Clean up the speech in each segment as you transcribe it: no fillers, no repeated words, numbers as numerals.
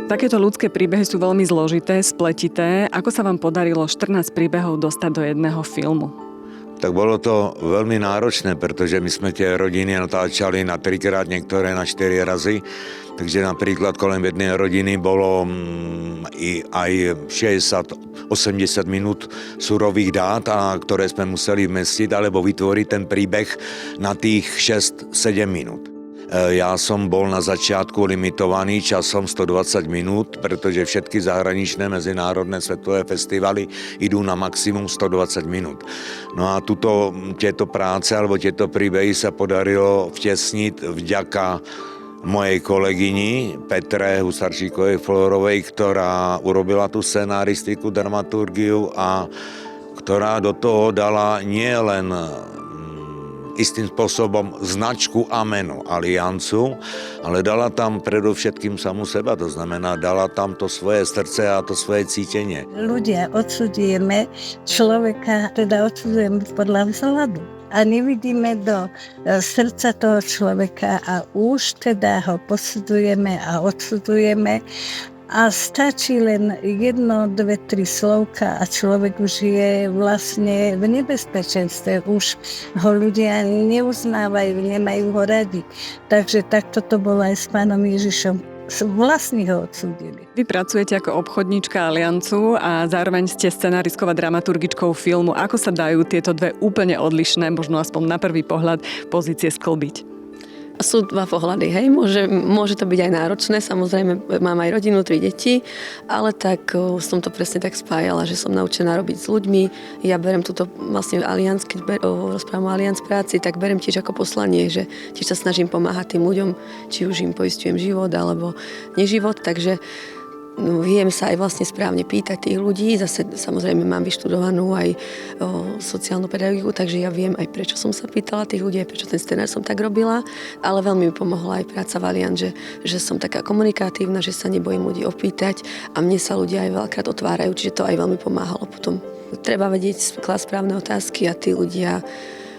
Takéto ľudské príbehy sú veľmi zložité, spletité. Ako sa vám podarilo 14 príbehov dostať do jedného filmu? Tak bolo to veľmi náročné, pretože my sme tie rodiny natáčali na 3-krát, niektoré na 4 razy. Takže napríklad kolem jednej rodiny bolo aj 60-80 minút surových dát, ktoré sme museli vmestiť alebo vytvoriť ten príbeh na tých 6-7 minút. Ja som bol na začiatku limitovaný časom 120 minút, pretože všetky zahraničné medzinárodné svetové festivaly idú na maximum 120 minút. No a tieto práce alebo tieto príbehy sa podarilo vtesniť vďaka mojej kolegyni Petre Husarčíkovej-Florovej, ktorá urobila tú scenaristiku, dramaturgiu a ktorá do toho dala nielen istým spôsobom značku a meno Aliancu, ale dala tam predovšetkým samu seba, to znamená, dala tam to svoje srdce a to svoje cítenie. Ľudia odsudujeme človeka, teda odsudujeme podľa vzhľadu a nevidíme do srdca toho človeka a už teda ho posudzujeme a odsudujeme. A stačí len 1, 2, 3 slovka a človek už je vlastne v nebezpečenstve. Už ho ľudia neuznávajú, nemajú ho radi. Takže takto to bolo aj s pánom Ježišom. Vlastne ho odsúdili. Vy pracujete ako obchodníčka Aliancu a zároveň ste scenáristkou a dramaturgičkou filmu. Ako sa dajú tieto dve úplne odlišné, možno aspoň na prvý pohľad, pozície sklbiť? Sú dva pohľady, hej. Môže to byť aj náročné, samozrejme mám aj rodinu, 3 deti, ale tak som to presne tak spájala, že som naučená robiť s ľuďmi. Ja berem túto vlastne Alianc, keď rozprávam o Alianc práci, tak berem tiež ako poslanie, že tiež sa snažím pomáhať tým ľuďom, či už im poisťujem život alebo neživot, takže viem sa aj vlastne správne pýtať tých ľudí. Zase samozrejme mám vyštudovanú aj sociálnu pedagogiku, takže ja viem aj prečo som sa pýtala tých ľudí, aj prečo ten scenár som tak robila, ale veľmi mi pomohla aj práca v Alianc, že som taká komunikatívna, že sa nebojím ľudí opýtať a mne sa ľudia aj veľakrát otvárajú, čiže to aj veľmi pomáhalo potom. Treba vedieť klásť správne otázky a tí ľudia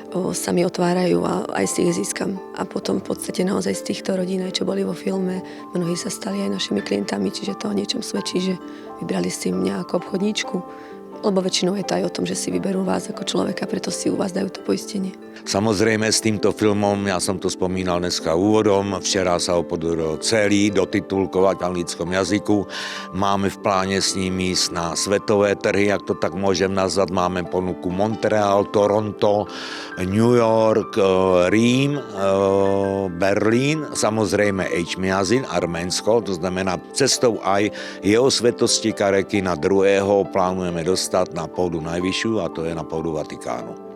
sa mi otvárajú a aj si ich získam. A potom v podstate naozaj z týchto rodín, čo boli vo filme, mnohí sa stali aj našimi klientami, čiže to o niečom svedčí, že vybrali si mňa ako obchodníčku. Lebo väčšinou je to aj o tom, že si vyberú vás ako človeka, preto si u vás dajú to poistenie. Samozrejme s týmto filmom, ja som to spomínal dneska úvodom, včera sa ho podarilo celý dotitulkovať v anglickom jazyku. Máme v pláne s nimi ísť na svetové trhy, ak to tak môžem nazvať. Máme ponuku Montreal, Toronto, New York, Rím, Berlín, samozrejme Ečmiazin, Arménsko, to znamená cestou aj jeho svetosti Karekina II. Plánujeme dostať na pôdu najvyššiu, a to je na pôdu Vatikánu.